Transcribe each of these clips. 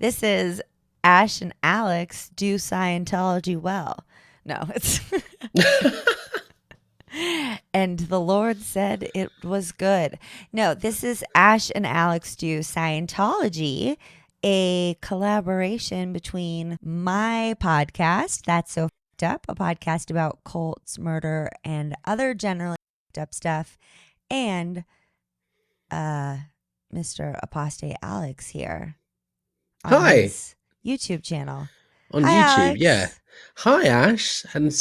This is Ash and Alex do Scientology well. No, it's... And the Lord said it was good. No, this is Ash and Alex do Scientology, a collaboration between my podcast, That's So Fucked Up, a podcast about cults, murder, and other generally fucked up stuff, and Mr. Apostate Alex here on Hi. his YouTube channel. On Hi, YouTube, Alex. yeah. Hi, Ash, and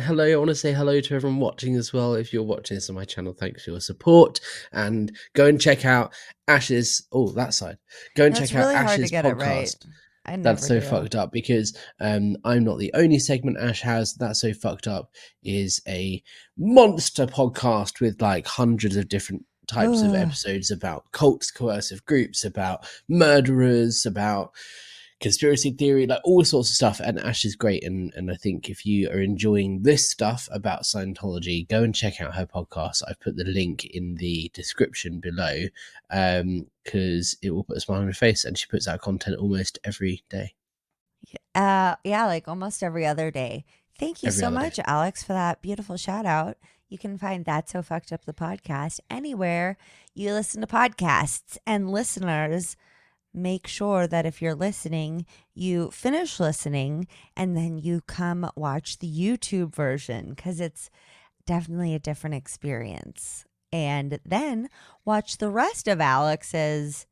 hello. I want to say hello to everyone watching as well. If you're watching this on my channel, thanks for your support. And go and check out Ash's. Oh, that side. Go and No, check it's out really hard to Ash's get it right. podcast. I never That's So do. Fucked Up, because I'm not the only segment Ash has. That's So Fucked Up is a monster podcast with like hundreds of different types of episodes about cults, coercive groups, about murderers, about conspiracy theory, like all sorts of stuff. And Ash is great, and I think if you are enjoying this stuff about Scientology, go and check out her podcast. I've put the link in the description below, because it will put a smile on her face, and she puts out content almost every day. Yeah, like almost every other day. Thank you so much, Alex, for that beautiful shout out. You can find That's So Fucked Up, the podcast, anywhere you listen to podcasts. And listeners, make sure that if you're listening, you finish listening and then you come watch the YouTube version, because it's definitely a different experience. And then watch the rest of Alex's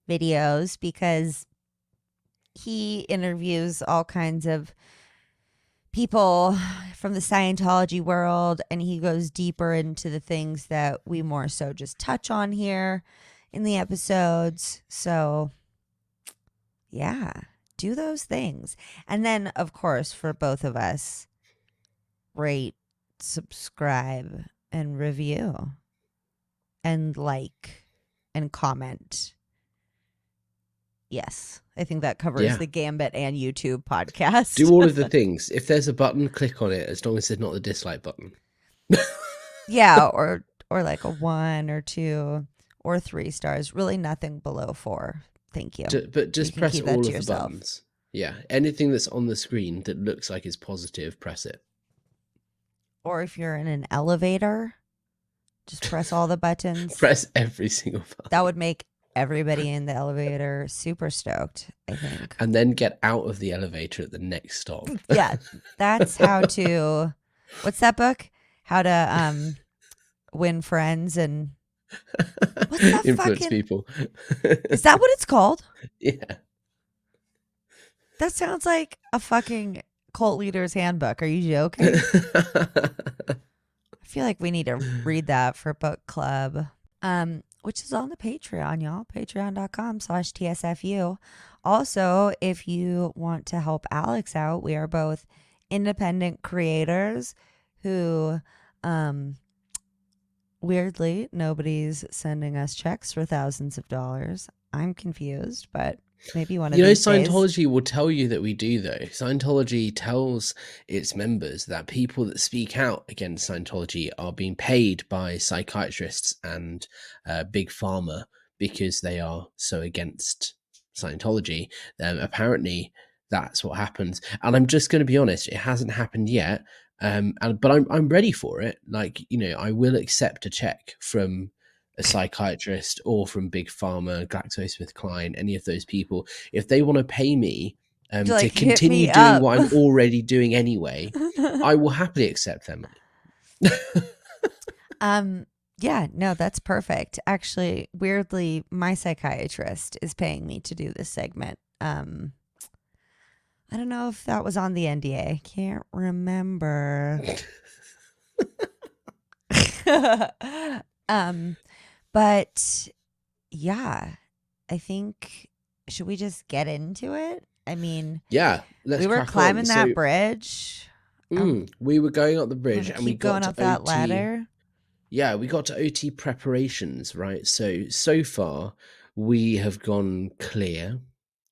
videos, because he interviews all kinds of people from the Scientology world, and he goes deeper into the things that we more so just touch on here in the episodes. So yeah, do those things. And then, of course, for both of us, rate, subscribe, and review, and like, and comment. Yes, I think that covers the Gambit and YouTube podcast. Do all of the things. If there's a button, click on it, as long as it's not the dislike button. Yeah, or like a 1 or 2 or 3 stars. Really nothing below 4. Thank you. But just press all of the yourself. buttons. Yeah, anything that's on the screen that looks like it's positive, press it. Or if you're in an elevator, just press all the buttons. Press every single button. That would make everybody in the elevator super stoked, I think. And then get out of the elevator at the next stop. Yeah, that's how to... What's that book? How to win friends and... What's that influence people. Is that what it's called? Yeah. That sounds like a fucking cult leader's handbook. Are you joking? I feel like we need to read that for book club. Which is on the Patreon, y'all. Patreon.com/TSFU. Also, if you want to help Alex out, we are both independent creators who, weirdly, nobody's sending us checks for thousands of dollars. I'm confused, but maybe one of these days. Scientology will tell you that we do, though. Scientology tells its members that people that speak out against Scientology are being paid by psychiatrists and big pharma because they are so against Scientology. Apparently, that's what happens. And I'm just going to be honest, it hasn't happened yet. But I'm ready for it. Like, I will accept a check from a psychiatrist or from Big Pharma, GlaxoSmithKline, any of those people, if they want to pay me to continue doing what I'm already doing anyway, I will happily accept them. Yeah, no, that's perfect. Actually, weirdly, my psychiatrist is paying me to do this segment. I don't know if that was on the NDA. Can't remember. But yeah, I think, should we just get into it? I mean, yeah, we were climbing that bridge. We were going up the bridge and we got going up that ladder. Yeah, we got to OT preparations, right? So far we have gone clear,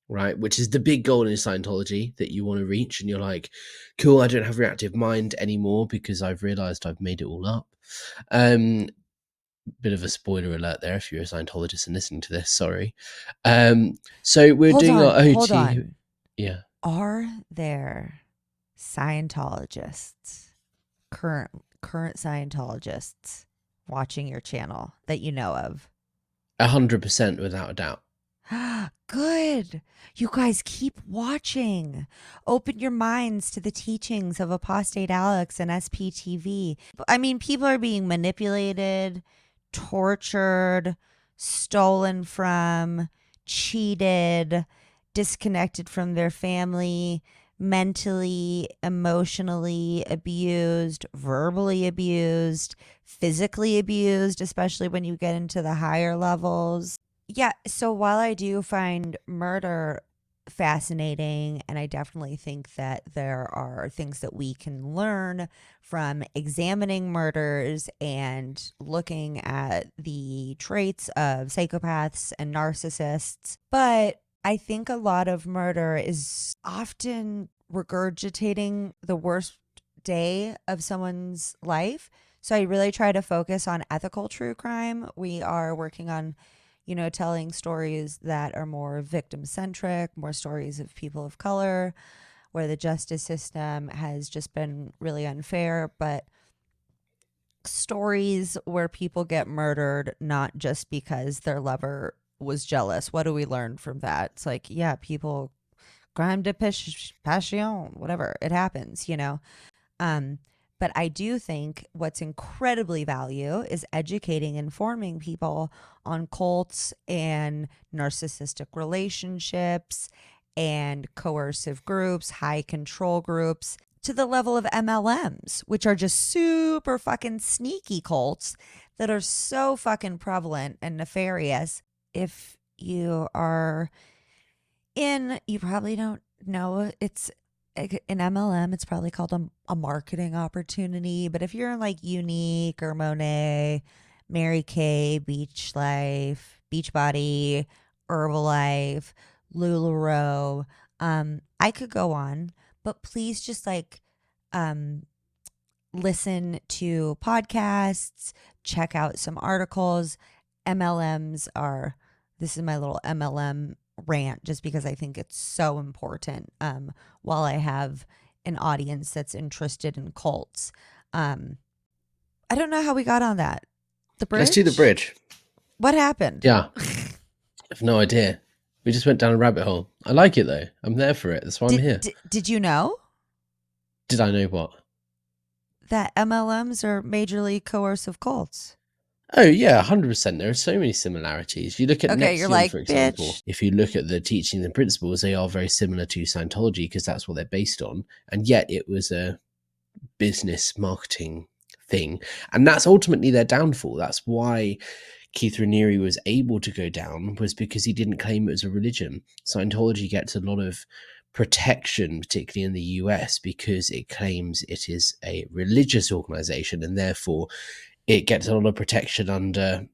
right? Which is the big goal in Scientology that you want to reach. And you're like, cool, I don't have reactive mind anymore because I've realized I've made it all up. bit of a spoiler alert there if you're a Scientologist and listening to this, sorry. So we're doing our OT. Hold on. Yeah. Are there Scientologists, current Scientologists watching your channel that you know of? 100% without a doubt. Good. You guys keep watching. Open your minds to the teachings of Apostate Alex and SPTV. I mean, people are being manipulated, tortured, stolen from, cheated, disconnected from their family, mentally, emotionally abused, verbally abused, physically abused, especially when you get into the higher levels. Yeah, so while I do find murder fascinating, and I definitely think that there are things that we can learn from examining murders and looking at the traits of psychopaths and narcissists, but I think a lot of murder is often regurgitating the worst day of someone's life. So I really try to focus on ethical true crime. We are working on telling stories that are more victim-centric, more stories of people of color, where the justice system has just been really unfair, but stories where people get murdered not just because their lover was jealous. What do we learn from that? It's like, yeah, people, crime de passion, whatever, it happens, But I do think what's incredibly value is educating, informing people on cults and narcissistic relationships and coercive groups, high control groups, to the level of MLMs, which are just super fucking sneaky cults that are so fucking prevalent and nefarious. If you are you probably don't know, it's an MLM, it's probably called a marketing opportunity. But if you're in like Unique or Monet, Mary Kay, Beach Life, Beachbody, Herbalife, LuLaRoe, I could go on, but please just listen to podcasts, check out some articles. MLMs are, this is my little MLM rant just because I think it's so important. While I have an audience that's interested in cults, I don't know how we got on that. The bridge? Let's do the bridge. What happened? Yeah. I have no idea. We just went down a rabbit hole. I like it though. I'm there for it. That's why I'm here. Did you know? Did I know what? That MLMs are majorly coercive cults. Oh yeah, 100%. There are so many similarities. You look at NXIVM, you're like, for example. bitch. If you look at the teachings and principles, they are very similar to Scientology because that's what they're based on. And yet it was a business marketing thing. And that's ultimately their downfall. That's why Keith Raniere was able to go down, was because he didn't claim it was a religion. Scientology gets a lot of protection, particularly in the US, because it claims it is a religious organization and therefore it gets a lot of protection under,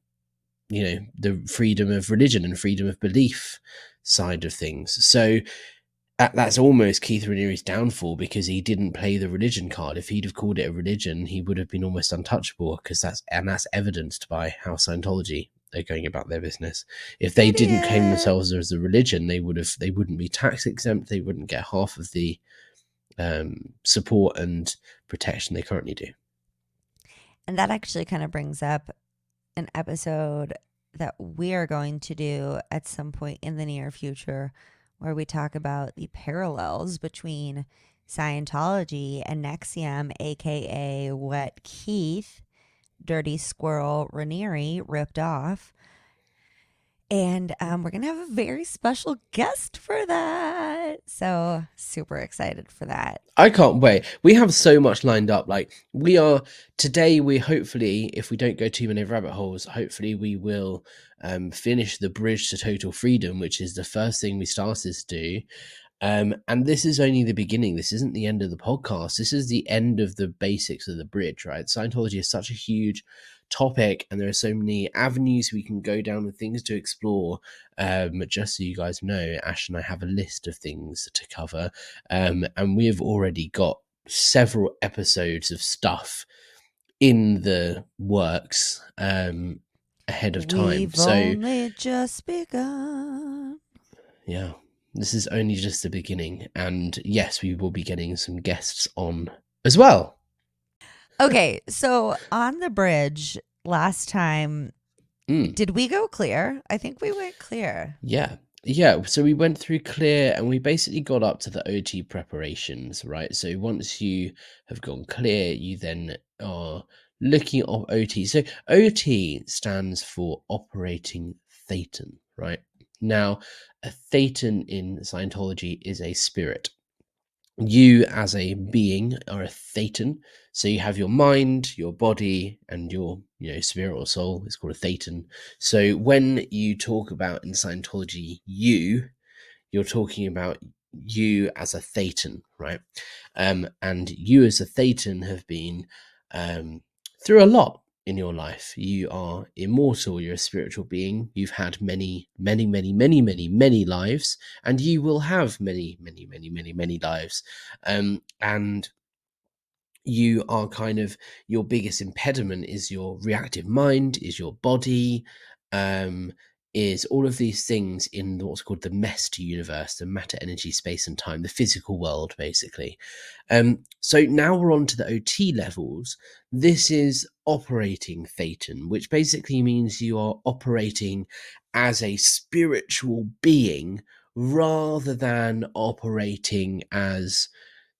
the freedom of religion and freedom of belief side of things. So that's almost Keith Raniere's downfall, because he didn't play the religion card. If he'd have called it a religion, he would have been almost untouchable, because that's evidenced by how Scientology are going about their business. If they didn't claim themselves as a religion, they wouldn't be tax exempt. They wouldn't get half of the support and protection they currently do. And that actually kind of brings up an episode that we are going to do at some point in the near future, where we talk about the parallels between Scientology and NXIVM, aka what Keith Dirty Squirrel Raniere ripped off. And we're going to have a very special guest for that. So super excited for that. I can't wait. We have so much lined up. Today we hopefully, if we don't go too many rabbit holes, hopefully we will finish the bridge to total freedom, which is the first thing we started to do. And this is only the beginning. This isn't the end of the podcast. This is the end of the basics of the bridge, right? Scientology is such a huge topic, and there are so many avenues we can go down and things to explore. Just so you guys know, Ash and I have a list of things to cover, and we have already got several episodes of stuff in the works ahead of time. We've only just begun. Yeah, this is only just the beginning. And yes, we will be getting some guests on as well. Okay, so on the bridge last time, did we go clear? I think we went clear. Yeah. So we went through clear and we basically got up to the OT preparations, right? So once you have gone clear, you then are looking at OT. So OT stands for operating Thetan, right? Now, a Thetan in Scientology is a spirit. You as a being are a Thetan. So you have your mind, your body, and your spirit or soul. It's called a Thetan. So when you talk about in Scientology, you're talking about you as a Thetan, right? And you as a Thetan have been through a lot in your life. You are immortal. You're a spiritual being. You've had many, many, many, many, many, many lives, and you will have many, many, many, many, many lives. And you are kind of, your biggest impediment is your reactive mind, is your body, is all of these things in what's called the MEST universe, the matter, energy, space and time, the physical world, basically. So now we're on to the OT levels. This is operating Thetan, which basically means you are operating as a spiritual being rather than operating as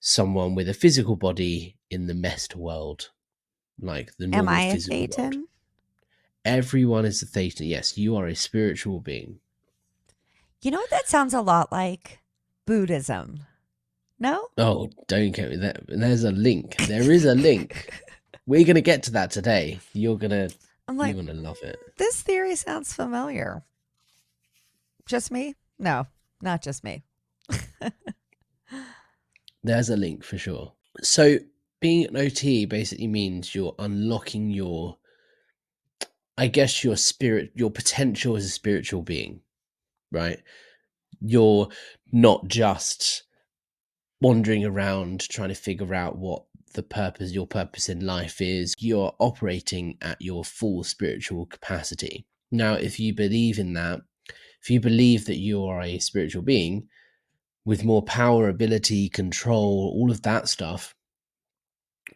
someone with a physical body in the MEST world, like the normal physical world. Am I a Thetan? Everyone is a Thetan. Yes, you are a spiritual being. You know what that sounds a lot like? Buddhism. No? Oh, don't get me that. There's a link. There is a link. We're gonna get to that today. You're gonna love it. This theory sounds familiar. Just me? No, not just me. There's a link for sure. So being an OT basically means you're unlocking your spirit, your potential as a spiritual being, right? You're not just wandering around trying to figure out what your purpose in life is. You're operating at your full spiritual capacity. Now, if you believe in that, if you believe that you are a spiritual being with more power, ability, control, all of that stuff,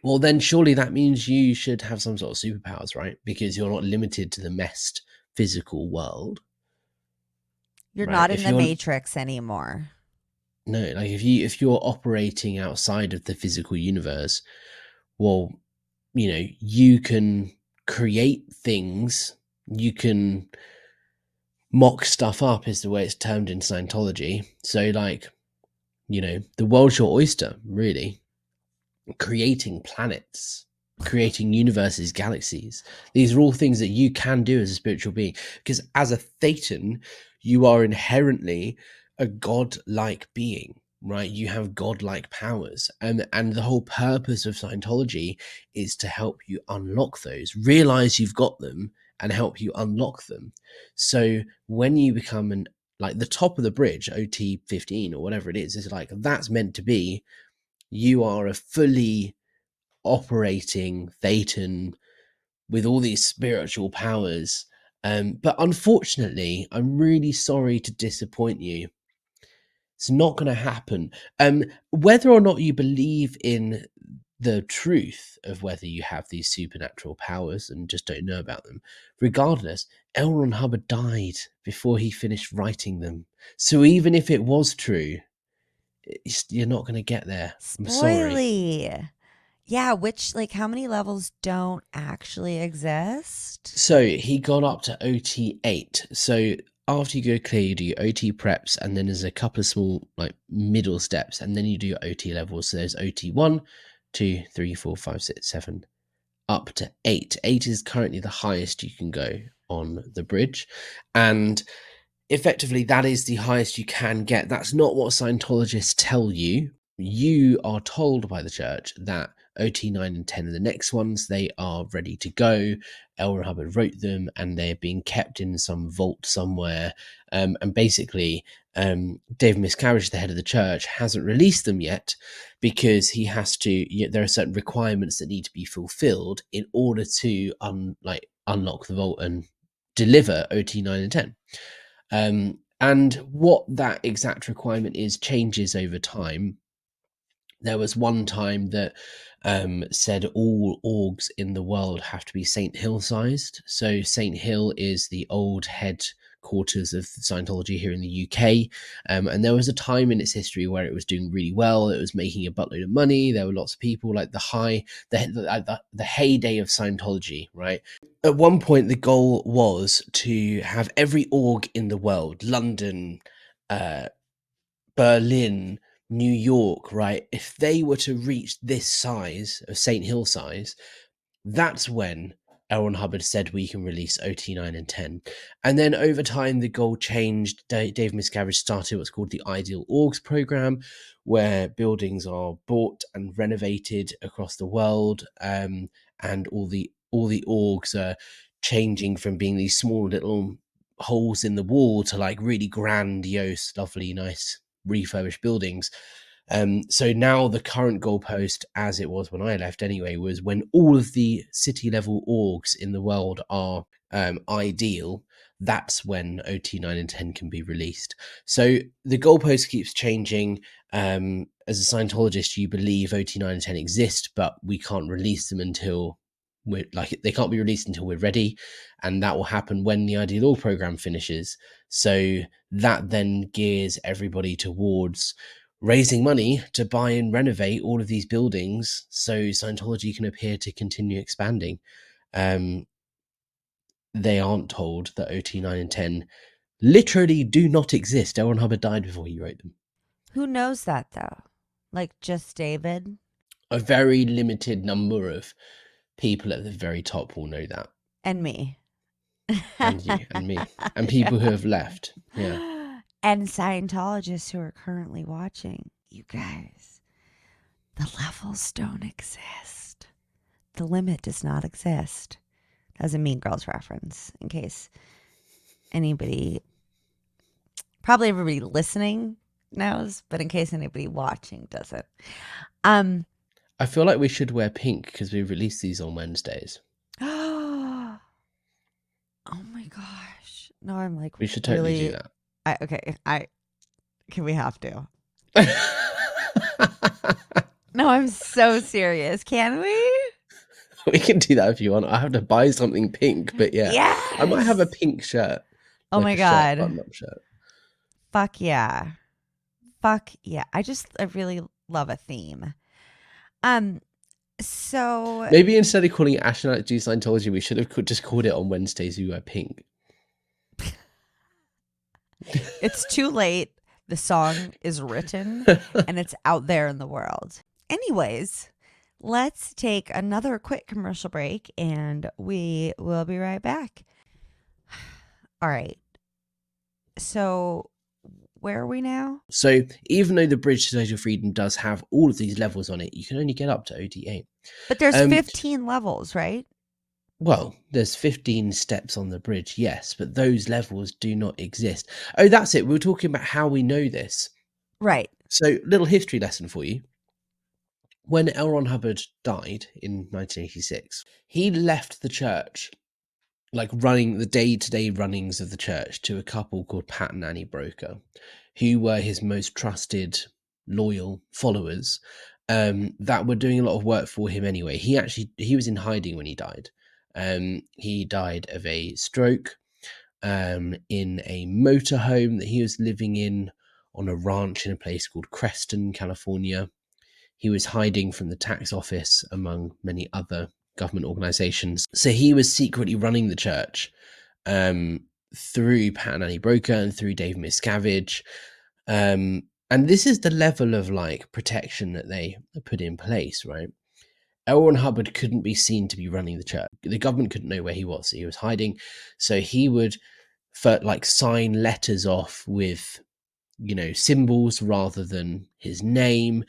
well, then surely that means you should have some sort of superpowers, right? Because you're not limited to the MEST physical world. You're not in the Matrix anymore. No, like if you're operating outside of the physical universe, well, you can create things, you can mock stuff up, is the way it's termed in Scientology. So the world's your oyster, really. Creating planets, creating universes, galaxies. These are all things that you can do as a spiritual being, because as a Thetan, you are inherently a godlike being, right? You have godlike powers, and the whole purpose of Scientology is to help you unlock those, realize you've got them, and help you unlock them. So when you become the top of the bridge, OT 15 or whatever it is like, that's meant to be, you are a fully operating Thetan with all these spiritual powers. But unfortunately, I'm really sorry to disappoint you. It's not going to happen. Whether or not you believe in the truth of whether you have these supernatural powers and just don't know about them, regardless, L. Ron Hubbard died before he finished writing them. So even if it was true, you're not going to get there. I'm sorry. Yeah, how many levels don't actually exist? So he got up to OT 8. So after you go clear, you do your OT preps, and then there's a couple of small middle steps, and then you do your OT levels. So there's OT 1, 2, 3, 4, 5, 6, 7, up to 8. 8 is currently the highest you can go on the bridge. And effectively, that is the highest you can get. That's not what Scientologists tell you. You are told by the church that OT 9 and 10 are the next ones. They are ready to go. L. Ron Hubbard wrote them, and they're being kept in some vault somewhere. And basically, David Miscavige, the head of the church, hasn't released them yet because he has to. There are certain requirements that need to be fulfilled in order to unlock the vault and deliver OT 9 and 10. And what that exact requirement is changes over time. There was one time that said all orgs in the world have to be St. Hill sized. So St. Hill is the old headquarters of Scientology here in the UK. And there was a time in its history where it was doing really well. It was making a buttload of money. There were lots of people, like the heyday of Scientology, right? At one point, the goal was to have every org in the world, London, Berlin, New York, right? If they were to reach this size of St. Hill size, that's when L. Ron Hubbard said we can release OT 9 and 10. And then over time, the goal changed. Dave Miscavige started what's called the Ideal Orgs program, where buildings are bought and renovated across the world, and all the orgs are changing from being these small little holes in the wall to like really grandiose, lovely, nice refurbished buildings. So now the current goalpost, as it was when I left anyway, was when all of the city level orgs in the world are ideal, that's when OT 9 and 10 can be released. So the goalpost keeps changing. As a Scientologist, you believe OT 9 and 10 exist, but we can't release them until they can't be released until we're ready, and that will happen when the Ideal Org program finishes. So that then gears everybody towards raising money to buy and renovate all of these buildings so Scientology can appear to continue expanding. They aren't told that OT 9 and 10 literally do not exist. L. Ron Hubbard died before he wrote them. Who knows that though? Like just David? A very limited number of people at the very top will know that. And me. And you and me. And people who have left. Yeah. And Scientologists who are currently watching. You guys, the levels don't exist. The limit does not exist. That's a Mean Girls reference, in case anybody, probably everybody listening knows, but in case anybody watching doesn't. I feel like we should wear pink because we release these on Wednesdays. Oh my gosh. No, I'm like, we should totally do that. We have to. No, I'm so serious. Can we? We can do that if you want. I have to buy something pink, but yeah. Yes! I might have a pink shirt. Oh my God. Button-up shirt. Fuck yeah. Fuck yeah. I really love a theme. So maybe instead of calling it Astronaut Do Scientology, we should have just called it on Wednesdays we wear pink. It's too late. The song is written and it's out there in the world. Anyways, let's take another quick commercial break and we will be right back. All right. So where are we now? So even though the Bridge to Total Freedom does have all of these levels on it, you can only get up to OT8. But there's 15 levels, right? Well, there's 15 steps on the bridge, yes, but those levels do not exist. Oh, that's it. We were talking about how we know this. Right. So, little history lesson for you. When L. Ron Hubbard died in 1986, he left the church, like running the day-to-day runnings of the church, to a couple called Pat and Annie Broker, who were his most trusted, loyal followers that were doing a lot of work for him anyway. He was in hiding when he died. He died of a stroke in a motorhome that he was living in on a ranch in a place called Creston, California. He was hiding from the tax office, among many other government organizations. So he was secretly running the church through Pat and Annie Broker and through David Miscavige. And this is the level of like protection that they put in place, right? L. Ron Hubbard couldn't be seen to be running the church. The government couldn't know where he was. So he was hiding. So he would sign letters off with, symbols rather than his name.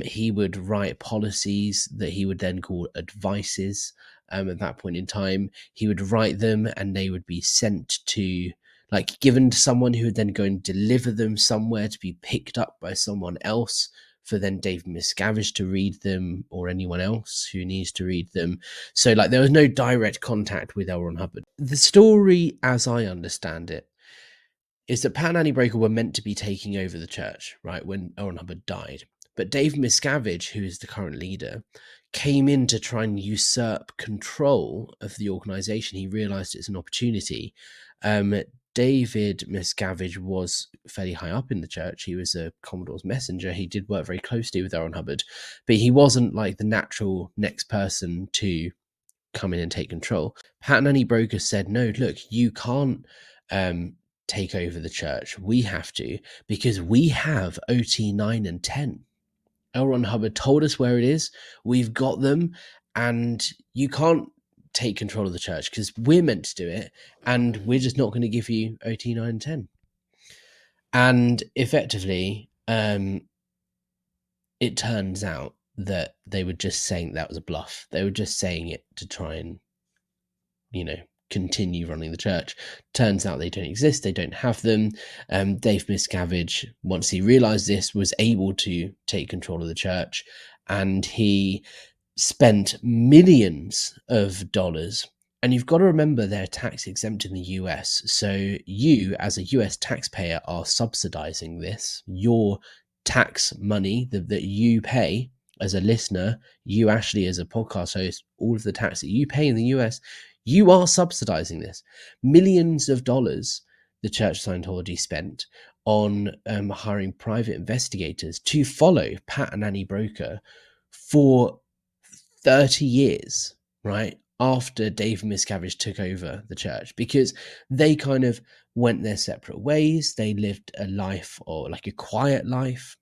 He would write policies that he would then call advices. At that point in time, he would write them and they would be sent to like given to someone who would then go and deliver them somewhere to be picked up by someone else for then David Miscavige to read them, or anyone else who needs to read them. So like there was no direct contact with L. Ron Hubbard. The story, as I understand it, is that Pat and Annie Broker were meant to be taking over the church, right, when L. Ron Hubbard died. But David Miscavige, who is the current leader, came in to try and usurp control of the organization. He realized it's an opportunity. David Miscavige was fairly high up in the church. He was a Commodore's messenger. He did work very closely with L. Ron Hubbard, but he wasn't like the natural next person to come in and take control. Pat and Annie Broker said, no, look, you can't take over the church. We have to, because we have OT 9 and 10. L. Ron Hubbard told us where it is. We've got them, and you can't take control of the church because we're meant to do it, and we're just not going to give you OT 9 and 10. And effectively, it turns out that they were just saying that was a bluff. They were just saying it to try and, continue running the church. Turns out they don't exist. They don't have them. Dave Miscavige, once he realized this, was able to take control of the church, and he spent millions of dollars. And you've got to remember they're tax exempt in the US. So you, as a US taxpayer, are subsidizing this. Your tax money that you pay as a listener, you, Ashley, as a podcast host, all of the tax that you pay in the US, you are subsidizing this. Millions of dollars the Church of Scientology spent on hiring private investigators to follow Pat and Annie Broker for 30 years, right, after David Miscavige took over the church, because they kind of went their separate ways. They lived a life, or like a quiet life,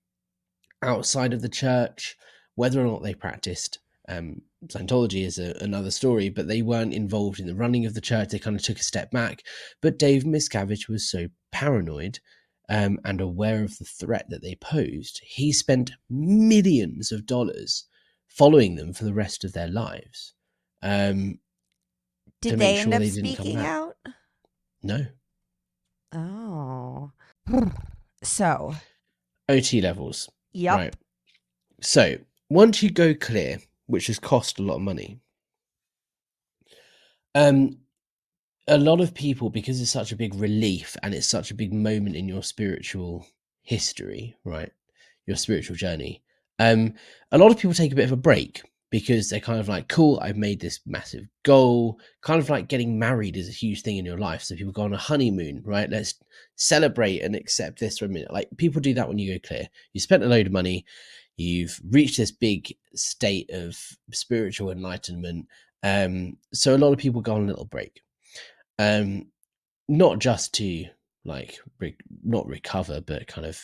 outside of the church. Whether or not they practiced Scientology is another story, but they weren't involved in the running of the church. They kind of took a step back. But Dave Miscavige was so paranoid and aware of the threat that they posed, he spent millions of dollars following them for the rest of their lives. Did to they make end sure up they didn't come speaking back. out? No. Oh. So. OT levels. Yep. Right. So once you go clear, which has cost a lot of money, a lot of people, because it's such a big relief and it's such a big moment in your spiritual history, right, your spiritual journey, a lot of people take a bit of a break, because they're kind of like, cool, I've made this massive goal. Kind of like getting married is a huge thing in your life. So people go on a honeymoon, right? Let's celebrate and accept this for a minute. Like, people do that when you go clear. You spent a load of money. You've reached this big state of spiritual enlightenment. So a lot of people go on a little break. Not just to like not recover, but kind of,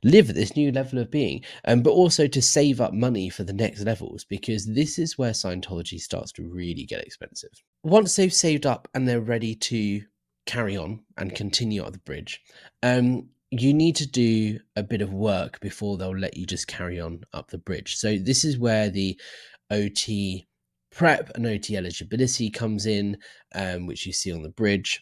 live at this new level of being, but also to save up money for the next levels, because this is where Scientology starts to really get expensive. Once they've saved up and they're ready to carry on and continue up the bridge, you need to do a bit of work before they'll let you just carry on up the bridge. So this is where the OT prep and OT eligibility comes in, which you see on the bridge.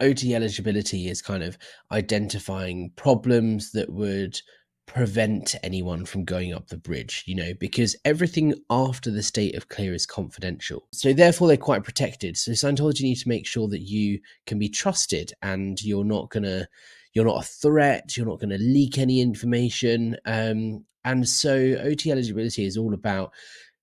OT eligibility is kind of identifying problems that would prevent anyone from going up the bridge, because everything after the state of clear is confidential. So therefore they're quite protected. So Scientology needs to make sure that you can be trusted, and you're not a threat. You're not going to leak any information. And so OT eligibility is all about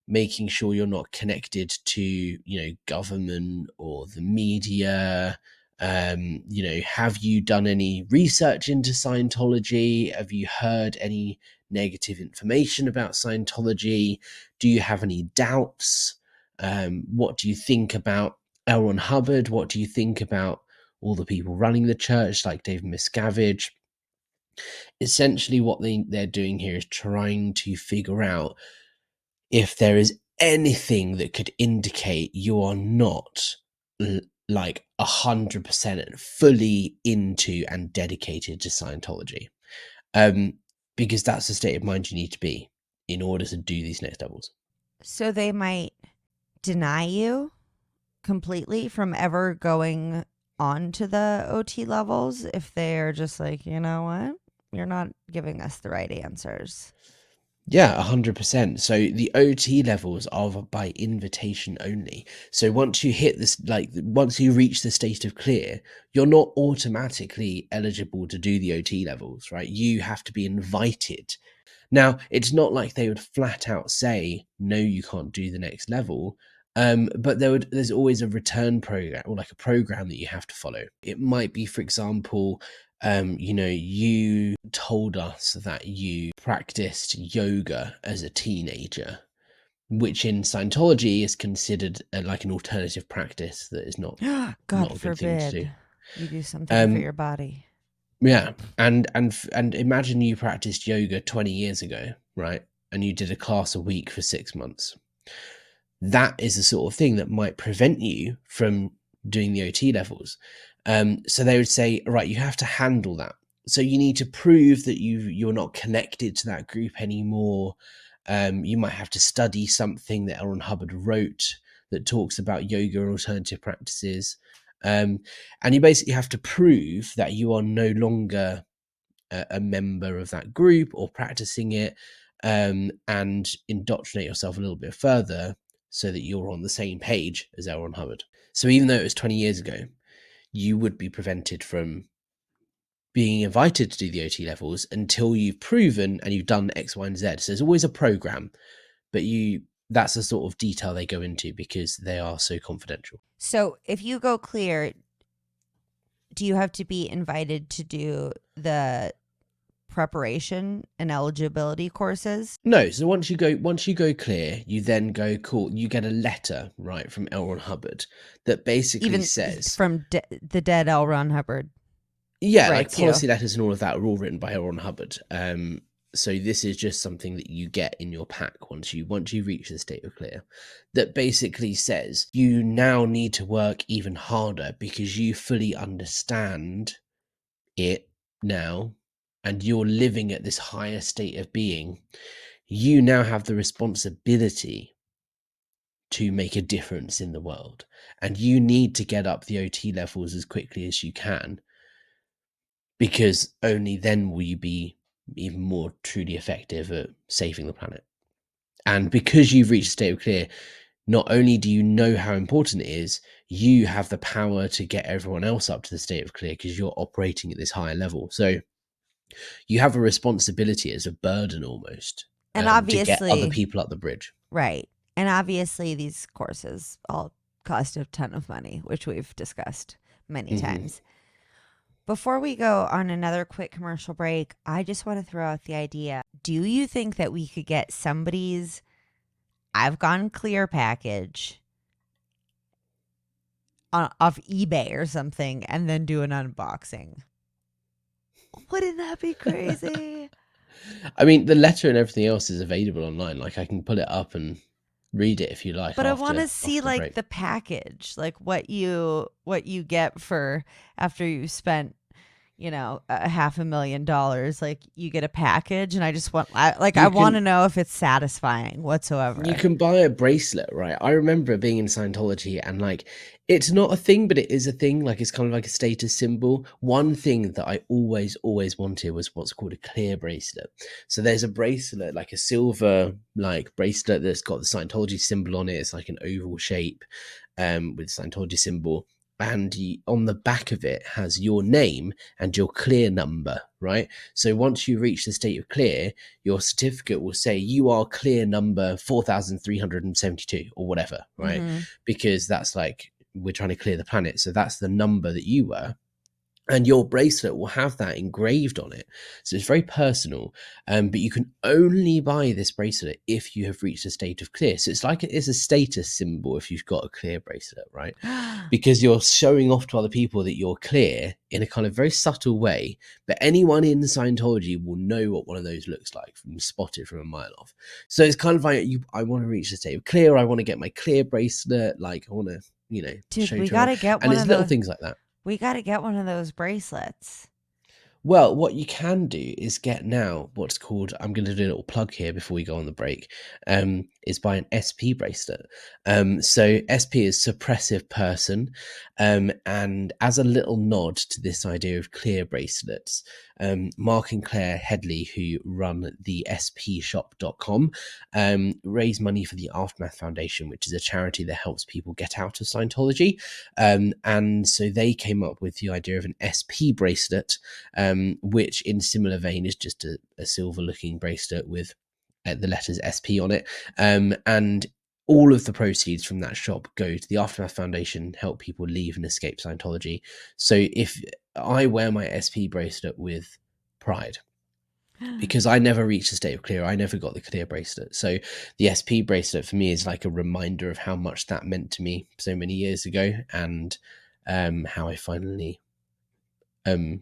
making sure you're not connected to, government or the media. Have you done any research into Scientology? Have you heard any negative information about Scientology? Do you have any doubts? What do you think about L. Ron Hubbard? What do you think about all the people running the church, like David Miscavige? Essentially, what they're doing here is trying to figure out if there is anything that could indicate you are not like 100% fully into and dedicated to Scientology, because that's the state of mind you need to be in order to do these next levels. So they might deny you completely from ever going on to the OT levels if they're just like, you know what? You're not giving us the right answers. Yeah, 100%. So the OT levels are by invitation only. So once you hit this, like once you reach the state of clear, you're not automatically eligible to do the OT levels, right? You have to be invited. Now, it's not like they would flat out say, no, you can't do the next level. But there's always a return program, or like a program that you have to follow. It might be, for example, you told us that you practiced yoga as a teenager, which in Scientology is considered like an alternative practice that is not God not a good thing to do. forbid you do something for your body. Yeah, and imagine you practiced yoga 20 years ago, right? And you did a class a week for 6 months. That is the sort of thing that might prevent you from doing the OT levels. So they would say, right, you have to handle that. So you need to prove that you're not connected to that group anymore. You might have to study something that L. Ron Hubbard wrote that talks about yoga and alternative practices. And you basically have to prove that you are no longer a member of that group or practicing it, and indoctrinate yourself a little bit further so that you're on the same page as L. Ron Hubbard. So even though it was 20 years ago, you would be prevented from being invited to do the OT levels until you've proven and you've done X, Y, and Z. So there's always a program, but that's the sort of detail they go into because they are so confidential. So if you go clear, do you have to be invited to do the preparation and eligibility courses? No. So once you go clear, you then go cool. You get a letter, right, from L. Ron Hubbard that basically says from the dead L. Ron Hubbard. Yeah, like policy letters and all of that are all written by L. Ron Hubbard. So this is just something that you get in your pack once you reach the state of clear, that basically says you now need to work even harder because you fully understand it now and you're living at this higher state of being. You now have the responsibility to make a difference in the world, and you need to get up the OT levels as quickly as you can, because only then will you be even more truly effective at saving the planet. And because you've reached a state of clear, not only do you know how important it is, you have the power to get everyone else up to the state of clear because you're operating at this higher level. So you have a responsibility as a burden almost, and obviously to get other people up the bridge. Right. And obviously these courses all cost a ton of money, which we've discussed many times. Before we go on another quick commercial break, I just want to throw out the idea. Do you think that we could get somebody's I've Gone Clear package off eBay or something and then do an unboxing? Wouldn't that be crazy? I mean, the letter and everything else is available online. Like, I can pull it up and read it if you like. But I want to see like the package, like what you get for after you spent, $500,000. Like you get a package, and I just want I want to know if it's satisfying whatsoever. You can buy a bracelet, right? I remember being in Scientology and like, it's not a thing, but it is a thing. Like, it's kind of like a status symbol. One thing that I always wanted was what's called a clear bracelet. So there's a bracelet, like a silver like bracelet that's got the Scientology symbol on it. It's like an oval shape with Scientology symbol. And on the back of it has your name and your clear number, right? So once you reach the state of clear, your certificate will say you are clear number 4,372 or whatever, right? Because that's like, we're trying to clear the planet. So that's the number that you were. And your bracelet will have that engraved on it. So it's very personal. But you can only buy this bracelet if you have reached a state of clear. So it's like it's a status symbol if you've got a clear bracelet, right? Because you're showing off to other people that you're clear in a kind of very subtle way. But anyone in Scientology will know what one of those looks like, spot it from a mile off. So it's kind of like, I want to reach the state of clear. I want to get my clear bracelet. Like, I want to, Dude, we got to get one of those. And it's little things like that. We got to get one of those bracelets. Well, what you can do is get now what's called, I'm going to do a little plug here before we go on the break, is buy an SP bracelet. So SP is suppressive person. And as a little nod to this idea of clear bracelets, Mark and Claire Headley, who run the spshop.com, raise money for the Aftermath Foundation, which is a charity that helps people get out of Scientology. And so they came up with the idea of an SP bracelet, which in similar vein is just a silver looking bracelet with the letters SP on it. And all of the proceeds from that shop go to the Aftermath Foundation, help people leave and escape Scientology. So if I wear my SP bracelet with pride, because I never reached a state of clear, I never got the clear bracelet. So the SP bracelet for me is like a reminder of how much that meant to me so many years ago, and how I finally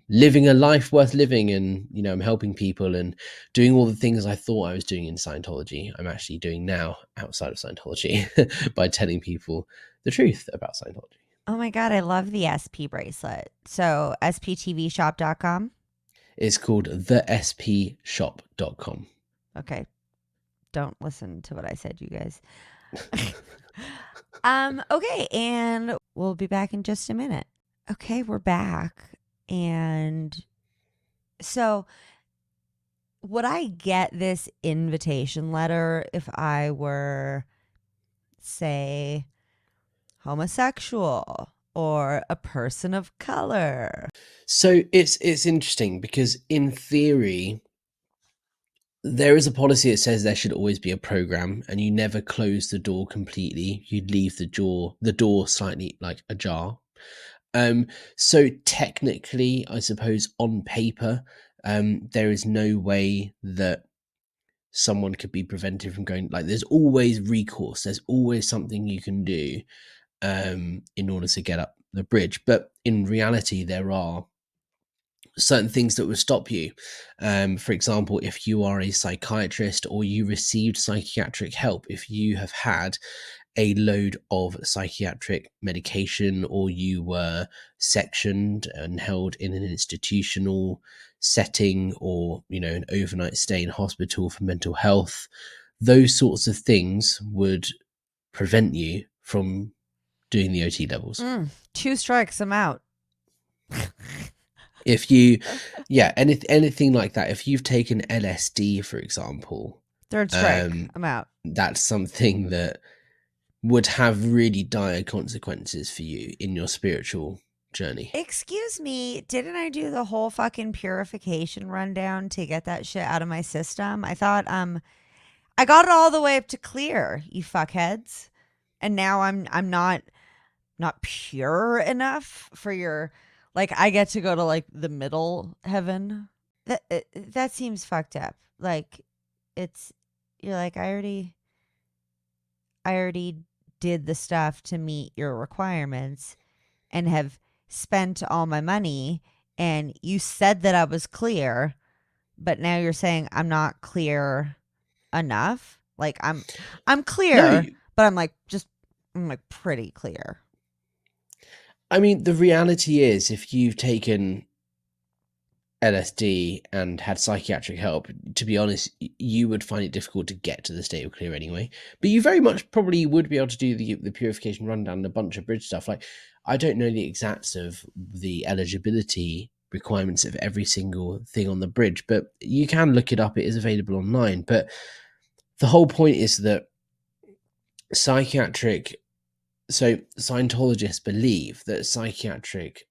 living a life worth living, and I'm helping people and doing all the things I thought I was doing in Scientology, I'm actually doing now outside of Scientology by telling people the truth about Scientology. Oh my God, I love the SP bracelet. So sptvshop.com? It's called thespshop.com. Okay. Don't listen to what I said, you guys. Okay, and we'll be back in just a minute. Okay, we're back. And so would I get this invitation letter if I were, say, homosexual or a person of color? So it's interesting because in theory, there is a policy that says there should always be a program, and you never close the door completely. You'd leave the door slightly like ajar. So technically, I suppose on paper, there is no way that someone could be prevented from going. Like, there's always recourse. There's always something you can do in order to get up the bridge. But in reality, there are certain things that would stop you. For example, if you are a psychiatrist or you received psychiatric help, if you have had a load of psychiatric medication, or you were sectioned and held in an institutional setting, or an overnight stay in hospital for mental health, those sorts of things would prevent you from doing the OT levels. 2 strikes, I'm out. If you, anything like that, if you've taken LSD, for example, 3rd strike, I'm out. That's something that would have really dire consequences for you in your spiritual journey. Excuse me, didn't I do the whole fucking purification rundown to get that shit out of my system? I thought I got it all the way up to clear, you fuckheads. And now I'm not pure enough for your, like, I get to go to like the middle heaven. That seems fucked up. Like, you're like, I already did the stuff to meet your requirements and have spent all my money, and you said that I was clear, but now you're saying I'm not clear enough. Like, I'm clear, but I'm like pretty clear. I mean, the reality is, if you've taken LSD and had psychiatric help, to be honest, you would find it difficult to get to the state of clear anyway. But you very much probably would be able to do the purification rundown and a bunch of bridge stuff. Like, I don't know the exacts of the eligibility requirements of every single thing on the bridge, but you can look it up. It is available online. But the whole point is that Scientologists believe that psychiatric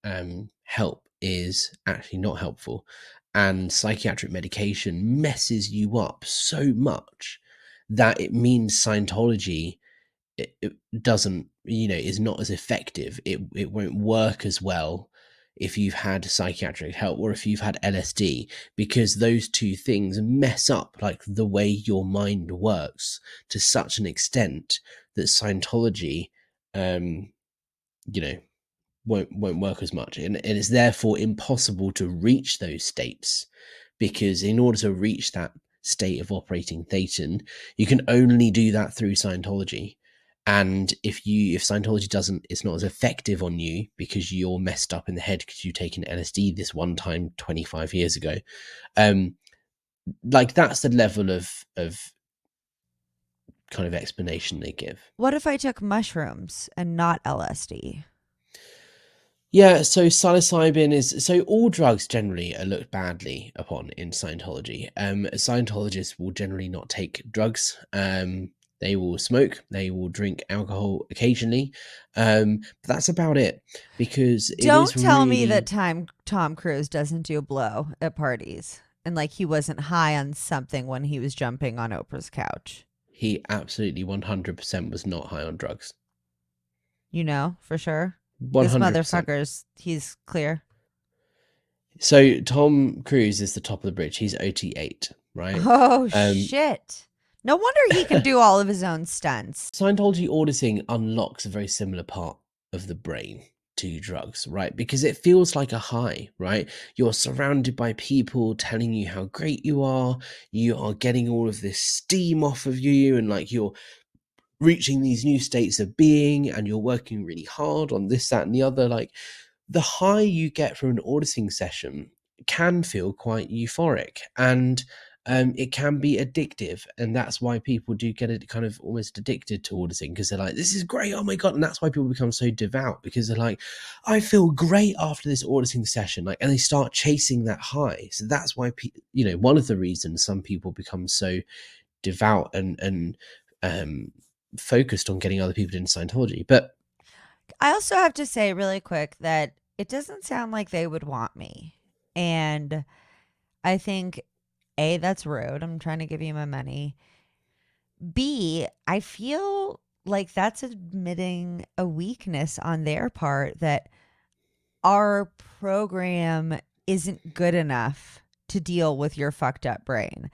help is actually not helpful, and psychiatric medication messes you up so much that it means Scientology it doesn't, is not as effective. It won't work as well if you've had psychiatric help or if you've had LSD, because those two things mess up like the way your mind works to such an extent that Scientology won't work as much, and it's therefore impossible to reach those states, because in order to reach that state of operating Thetan, you can only do that through Scientology. And if Scientology it's not as effective on you because you're messed up in the head because you've taken LSD this one time 25 years ago, like that's the level of kind of explanation they give. What if I took mushrooms and not LSD? Yeah, so psilocybin so all drugs generally are looked badly upon in Scientology. Scientologists will generally not take drugs. They will smoke, they will drink alcohol occasionally. But that's about it, because Don't tell me that Tom Cruise doesn't do blow at parties and like he wasn't high on something when he was jumping on Oprah's couch. He absolutely 100% was not high on drugs. You know, for sure. 100%. This motherfucker's, he's clear. So Tom Cruise is the top of the bridge. He's OT8, right? Oh, shit. No wonder he can do all of his own stunts. Scientology auditing unlocks a very similar part of the brain to drugs, right? Because it feels like a high, right? You're surrounded by people telling you how great you are getting all of this steam off of you, and like you're reaching these new states of being, and you're working really hard on this, that, and the other. Like the high you get from an auditing session can feel quite euphoric, and it can be addictive, and that's why people do get it kind of almost addicted to auditing, because they're like, this is great, oh my god. And that's why people become so devout, because they're like, I feel great after this auditing session, like, and they start chasing that high. So that's why one of the reasons some people become so devout and focused on getting other people into Scientology. But I also have to say really quick that it doesn't sound like they would want me. And I think, A, that's rude. I'm trying to give you my money. B, I feel like that's admitting a weakness on their part, that our program isn't good enough to deal with your fucked up brain.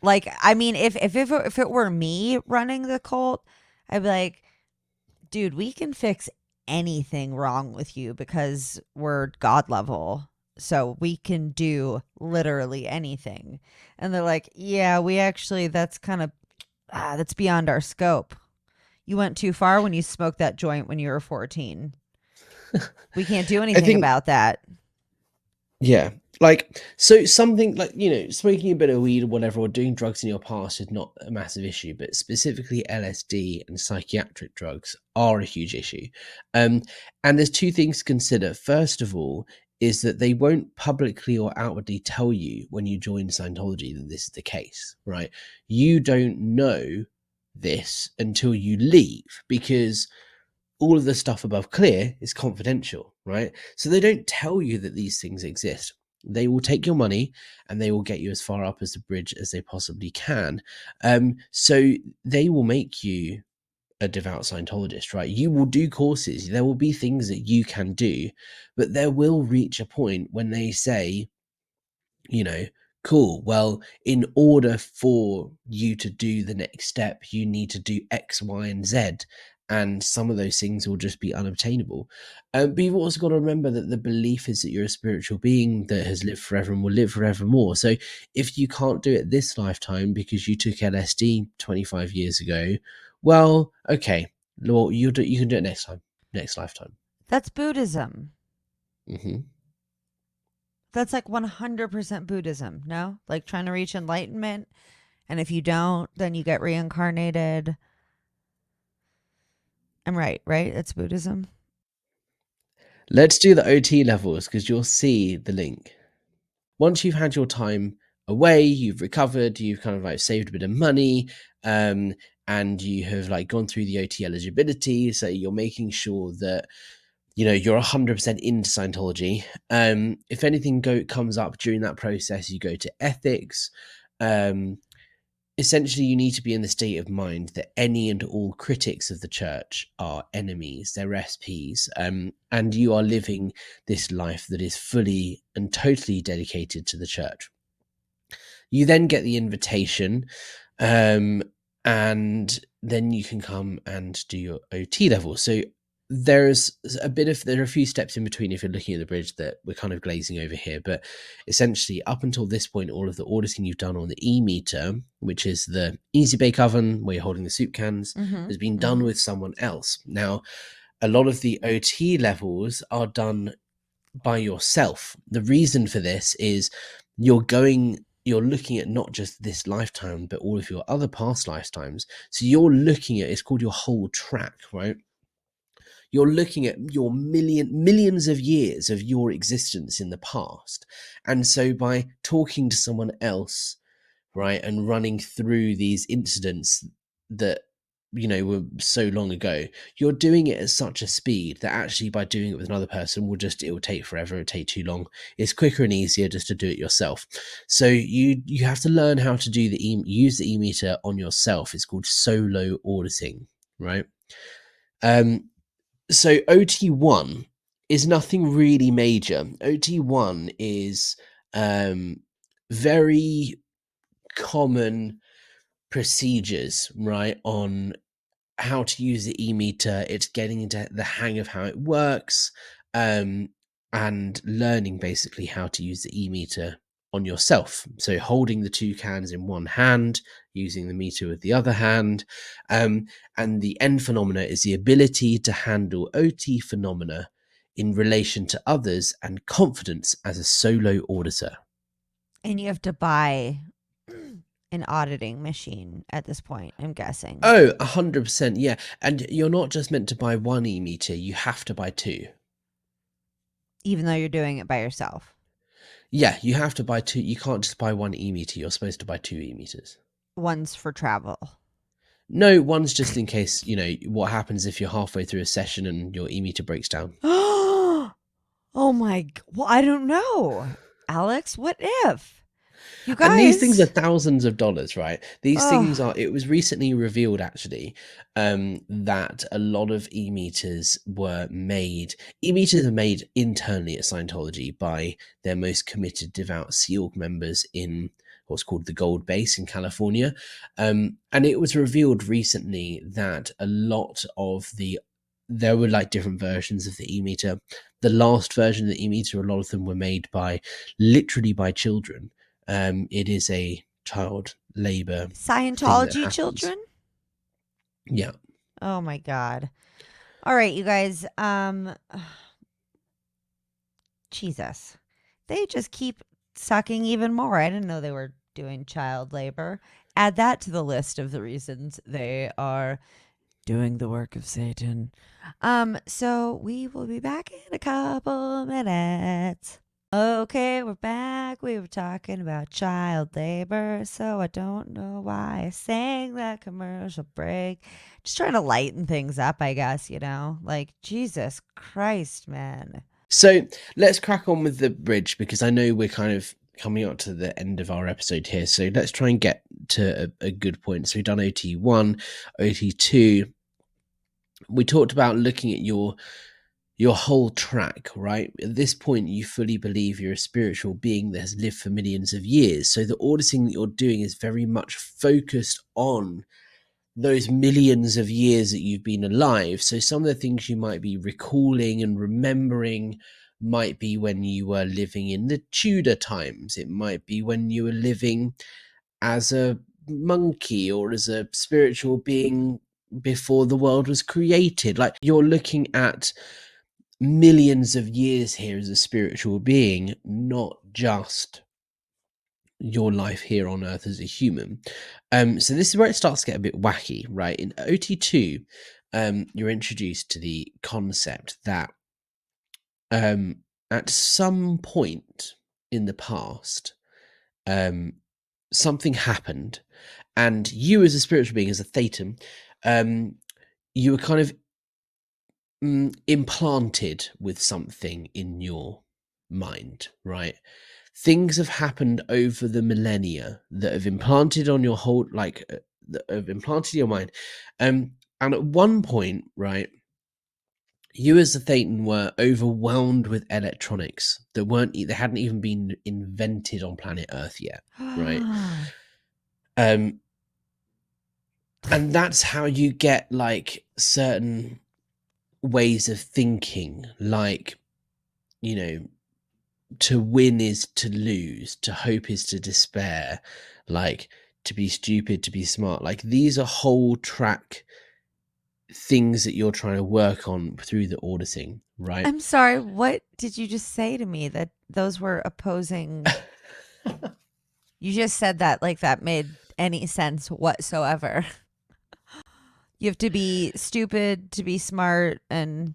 Like, I mean, if it were me running the cult, I'd be like, dude, we can fix anything wrong with you because we're God level. So we can do literally anything. And they're like, yeah, we actually, that's kind of, that's beyond our scope. You went too far when you smoked that joint when you were 14. We can't do anything about that. Yeah. Like, so something like, smoking a bit of weed or whatever, or doing drugs in your past is not a massive issue, but specifically LSD and psychiatric drugs are a huge issue. And there's two things to consider. First of all, is that they won't publicly or outwardly tell you when you join Scientology that this is the case, right? You don't know this until you leave, because all of the stuff above clear is confidential, right? So they don't tell you that these things exist. They will take your money and they will get you as far up as the bridge as they possibly can. So they will make you a devout Scientologist, right? You will do courses. There will be things that you can do, but there will reach a point when they say, cool, well, in order for you to do the next step, you need to do X, Y, and Z. And some of those things will just be unobtainable. But you've also got to remember that the belief is that you're a spiritual being that has lived forever and will live forevermore. So if you can't do it this lifetime because you took LSD 25 years ago, well, okay, well, you can do it next lifetime. That's Buddhism. Mm-hmm. That's like 100% Buddhism, no? Like trying to reach enlightenment. And if you don't, then you get reincarnated. I'm right? It's Buddhism. Let's do the OT levels, because you'll see the link. Once you've had your time away, you've recovered, you've kind of like saved a bit of money, and you have like gone through the OT eligibility. So you're making sure that, you're 100% into Scientology. If anything comes up during that process, you go to ethics. Essentially, you need to be in the state of mind that any and all critics of the church are enemies, they're SPs, and you are living this life that is fully and totally dedicated to the church. You then get the invitation, and then you can come and do your OT level. So there are a few steps in between if you're looking at the bridge that we're kind of glazing over here, but essentially up until this point, all of the auditing you've done on the e-meter, which is the easy bake oven where you're holding the soup cans, has been done with someone else. Now, a lot of the OT levels are done by yourself. The reason for this is you're looking at not just this lifetime, but all of your other past lifetimes. So you're looking at, it's called your whole track, right? You're looking at your millions of years of your existence in the past. And so by talking to someone else, right, and running through these incidents that, were so long ago, you're doing it at such a speed that actually by doing it with another person it will take forever, it'll take too long. It's quicker and easier just to do it yourself. So you have to learn how to use the e-meter on yourself. It's called solo auditing, right? So OT1 is nothing really major. OT1 is very common procedures, right, on how to use the e-meter. It's getting into the hang of how it works, and learning basically how to use the e-meter on yourself. So holding the two cans in one hand, using the meter with the other hand, and the end phenomena is the ability to handle OT phenomena in relation to others and confidence as a solo auditor. And you have to buy an auditing machine at this point, I'm guessing. Oh, 100%, yeah. And you're not just meant to buy one e-meter, you have to buy two. Even though you're doing it by yourself. Yeah, you have to buy two. You can't just buy one e-meter. You're supposed to buy two e-meters. One's for travel. No, one's just in case, what happens if you're halfway through a session and your e-meter breaks down. Oh my, well, I don't know. Alex, what if? You guys. And these things are thousands of dollars, right? These things it was recently revealed actually, that a lot of e-meters are made internally at Scientology by their most committed devout SEAL members in what's called the Gold Base in California. And it was revealed recently that a lot of there were like different versions of the e-meter. The last version of the e-meter, a lot of them were made literally by children. It is a child labor Scientology children? Yeah. Oh my God. All right, you guys. Jesus. They just keep sucking even more. I didn't know they were doing child labor. Add that to the list of the reasons they are doing the work of Satan. So we will be back in a couple minutes. Okay, we're back. We were talking about child labor, so I don't know why I sang that commercial break. Just trying to lighten things up, I guess, like Jesus Christ, man. So let's crack on with the bridge, because I know we're kind of coming up to the end of our episode here. So let's try and get to a good point. So we've done OT1, OT2. We talked about looking at your whole track, right? At this point, you fully believe you're a spiritual being that has lived for millions of years. So the auditing that you're doing is very much focused on those millions of years that you've been alive. So some of the things you might be recalling and remembering might be when you were living in the Tudor times. It might be when you were living as a monkey or as a spiritual being before the world was created. Like, you're looking at millions of years here as a spiritual being, not just your life here on earth as a human. So this is where it starts to get a bit wacky, right? In OT2, you're introduced to the concept that at some point in the past, something happened, and you as a spiritual being, as a Thetan, you were kind of implanted with something in your mind, right? Things have happened over the millennia that have implanted on your whole, that have implanted your mind. And at one point, right, you as a Thetan were overwhelmed with electronics that they hadn't even been invented on planet Earth yet, right? And that's how you get like certain ways of thinking, like, you know, to win is to lose, to hope is to despair, like to be stupid, to be smart. Like these are whole track things that you're trying to work on through the auditing, right? I'm sorry, what did you just say to me that those were opposing? You just said that like that made any sense whatsoever. You have to be stupid to be smart and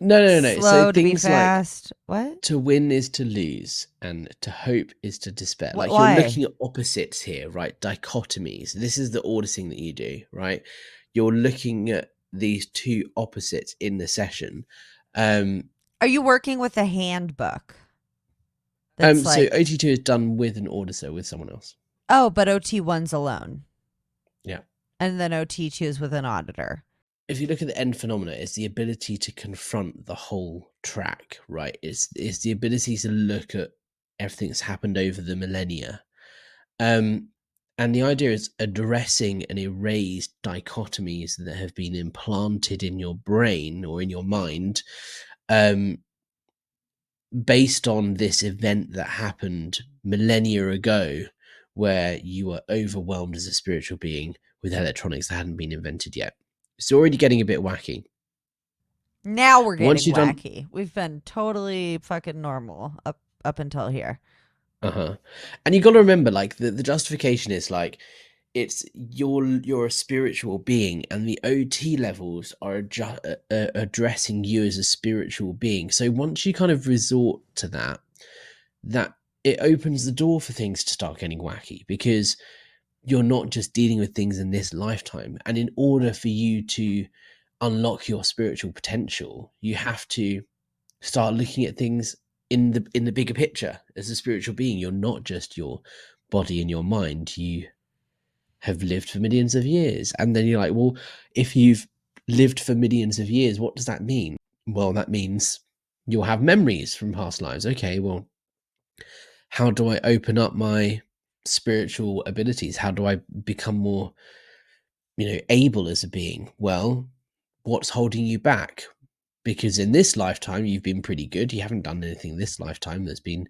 No. So slow to be things like fast. What? to win is to lose and to hope is to despair. Like you're Why? looking at opposites here, right? Dichotomies. This is the auditing that you do, right? You're looking at these two opposites in the session. Are you working with a handbook? That's So like, OT2 is done with an auditor, with someone else. oh, but OT1's alone. Yeah. And then OT2 is with an auditor. If you look at the end phenomena, it's the ability to confront the whole track, right? It's the ability to look at everything that's happened over the millennia. And the idea is addressing and erase dichotomies that have been implanted in your brain or in your mind, based on this event that happened millennia ago, where you were overwhelmed as a spiritual being with electronics that hadn't been invented yet. It's already getting a bit wacky. Now we're But once getting you've done, wacky. We've been totally fucking normal up until here. and you got to remember, like the justification is like it's you're a spiritual being, and the OT levels are addressing you as a spiritual being. So once you kind of resort to that it opens the door for things to start getting wacky, because you're not just dealing with things in this lifetime. And in order for you to unlock your spiritual potential, you have to start looking at things in the bigger picture. As a spiritual being, you're not just your body and your mind. You have lived for millions of years. And then you're like, well, if you've lived for millions of years, what does that mean? Well, that means you'll have memories from past lives. Okay, well, how do I open up my spiritual abilities? How do I become more, able as a being? Well, what's holding you back? Because in this lifetime, you've been pretty good. You haven't done anything this lifetime that's been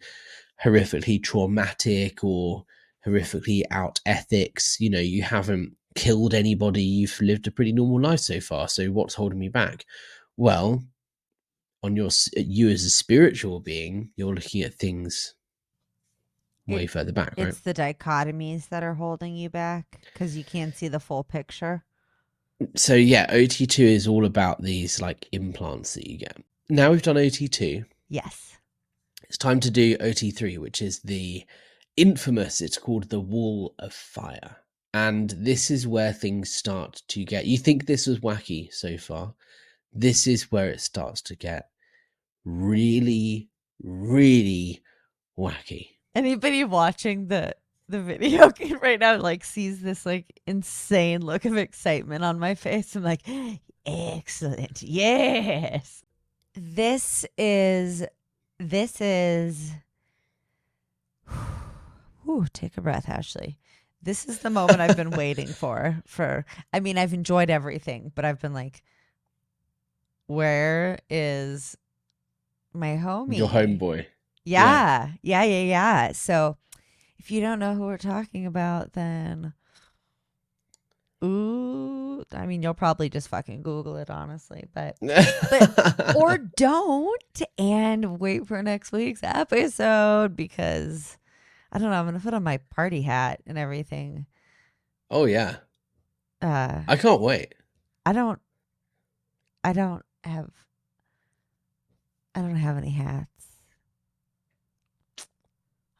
horrifically traumatic or horrifically out ethics. You haven't killed anybody. You've lived a pretty normal life so far. So what's holding me back? Well, on you as a spiritual being, you're looking at things way further back, right? It's the dichotomies that are holding you back because you can't see the full picture. So yeah, OT2 is all about these like implants that you get. Now we've done OT2. Yes. It's time to do OT3, which is the infamous, it's called the Wall of Fire. And this is where things start to get, you think this was wacky so far. This is where it starts to get really, really wacky. Anybody watching the video right now like sees this like insane look of excitement on my face. I'm like, excellent. Yes. This is whew, take a breath, Ashley. This is the moment I've been waiting for I've enjoyed everything, but I've been like, where is my homie? Your homeboy. Yeah. So if you don't know who we're talking about, then you'll probably just fucking Google it, honestly, but or don't and wait for next week's episode, because I don't know, I'm gonna put on my party hat and everything. Oh yeah. I can't wait. I don't have any hats.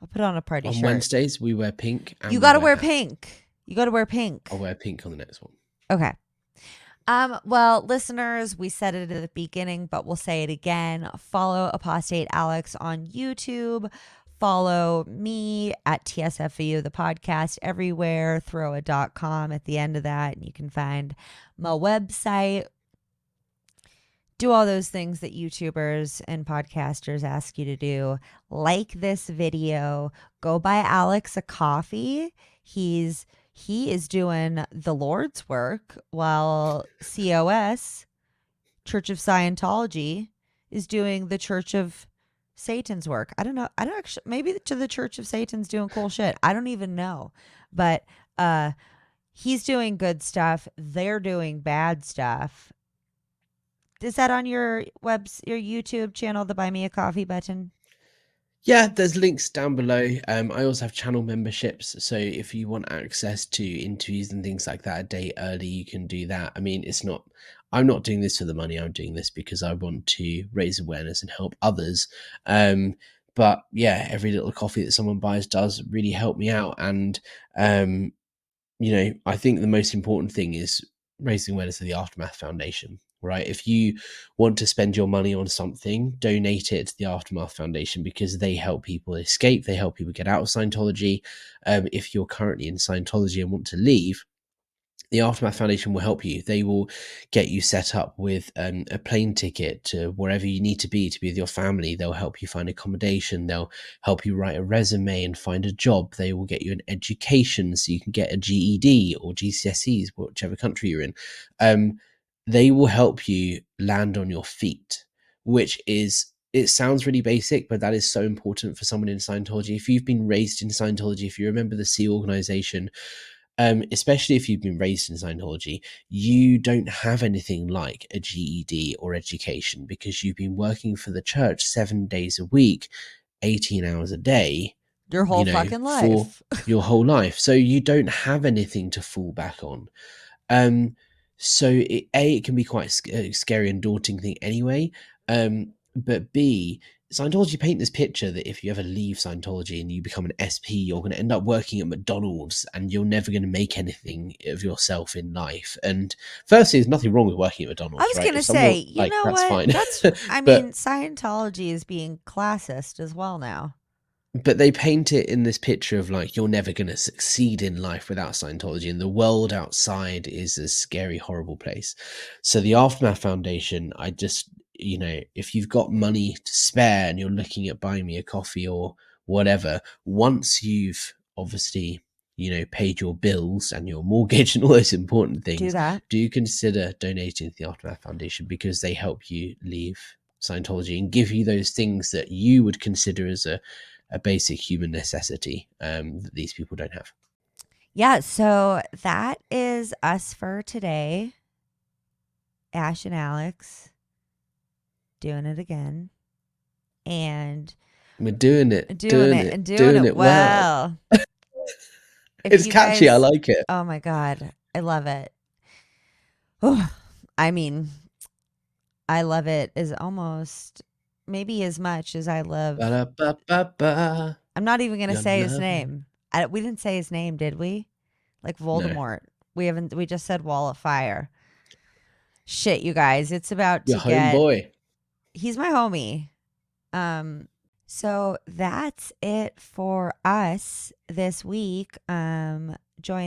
I'll put on a party shirt. On Wednesdays, we wear pink. And you got to wear pink. You got to wear pink. I'll wear pink on the next one. Okay. Well, listeners, we said it at the beginning, but we'll say it again. Follow Apostate Alex on YouTube. Follow me at TSFU, the podcast, everywhere. Throw a .com at the end of that, and you can find my website. Do all those things that YouTubers and podcasters ask you to do. Like this video. Go buy Alex a coffee. He is doing the Lord's work while COS Church of Scientology is doing the Church of Satan's work. I don't know. I don't actually, maybe to the Church of Satan's doing cool shit. I don't even know. But he's doing good stuff. They're doing bad stuff. Is that on your YouTube channel, the Buy Me a Coffee button? Yeah, there's links down below. I also have channel memberships, so if you want access to interviews and things like that a day early, you can do that. I mean, I'm not doing this for the money. I'm doing this because I want to raise awareness and help others. But yeah, every little coffee that someone buys does really help me out. And, I think the most important thing is raising awareness of the Aftermath Foundation. Right. If you want to spend your money on something, donate it to the Aftermath Foundation, because they help people escape. They help people get out of Scientology. If you're currently in Scientology and want to leave, the Aftermath Foundation will help you. They will get you set up with a plane ticket to wherever you need to be with your family. They'll help you find accommodation. They'll help you write a resume and find a job. They will get you an education so you can get a GED or GCSEs, whichever country you're in. They will help you land on your feet, it sounds really basic, but that is so important for someone in Scientology. If you've been raised in Scientology, if you remember the Sea organization, especially if you've been raised in Scientology, you don't have anything like a GED or education, because you've been working for the church 7 days a week, 18 hours a day. Your whole fucking life. For your whole life. So you don't have anything to fall back on. So it can be quite a scary and daunting thing anyway. But B, Scientology paint this picture that if you ever leave Scientology and you become an SP, you're going to end up working at McDonald's and you're never going to make anything of yourself in life. And firstly, there's nothing wrong with working at McDonald's. I was going to say, you know that's what? Fine. I mean, Scientology is being classist as well now. But they paint it in this picture of like, you're never going to succeed in life without Scientology, and the world outside is a scary, horrible place. So the Aftermath Foundation, if you've got money to spare and you're looking at buying me a coffee or whatever, once you've obviously, paid your bills and your mortgage and all those important things, do consider donating to the Aftermath Foundation, because they help you leave Scientology and give you those things that you would consider as a basic human necessity that these people don't have. Yeah, so that is us for today. Ash and Alex doing it again. And we're doing it well. It's catchy. I like it. Oh my God. I love it. Oh, I mean, I love it as almost maybe as much as I love. I'm not even going to say his name. We didn't say his name, did we? Like Voldemort. No. We just said Wall of Fire. Shit, you guys. It's about to get. Homeboy. He's my homie. So that's it for us this week. Join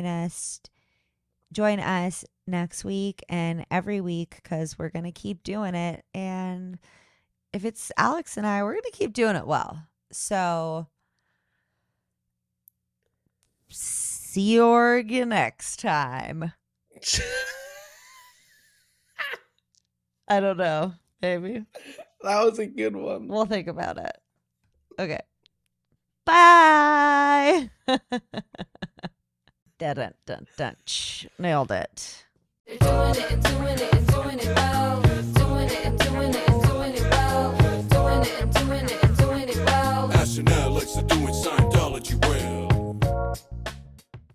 us next week and every week, because we're going to keep doing it. And if it's Alex and I, we're going to keep doing it well. So see you next time. I don't know, maybe. That was a good one. We'll think about it. Okay. Bye. Dun, dun, dun. Nailed it. They're doing it and doing it and doing it well.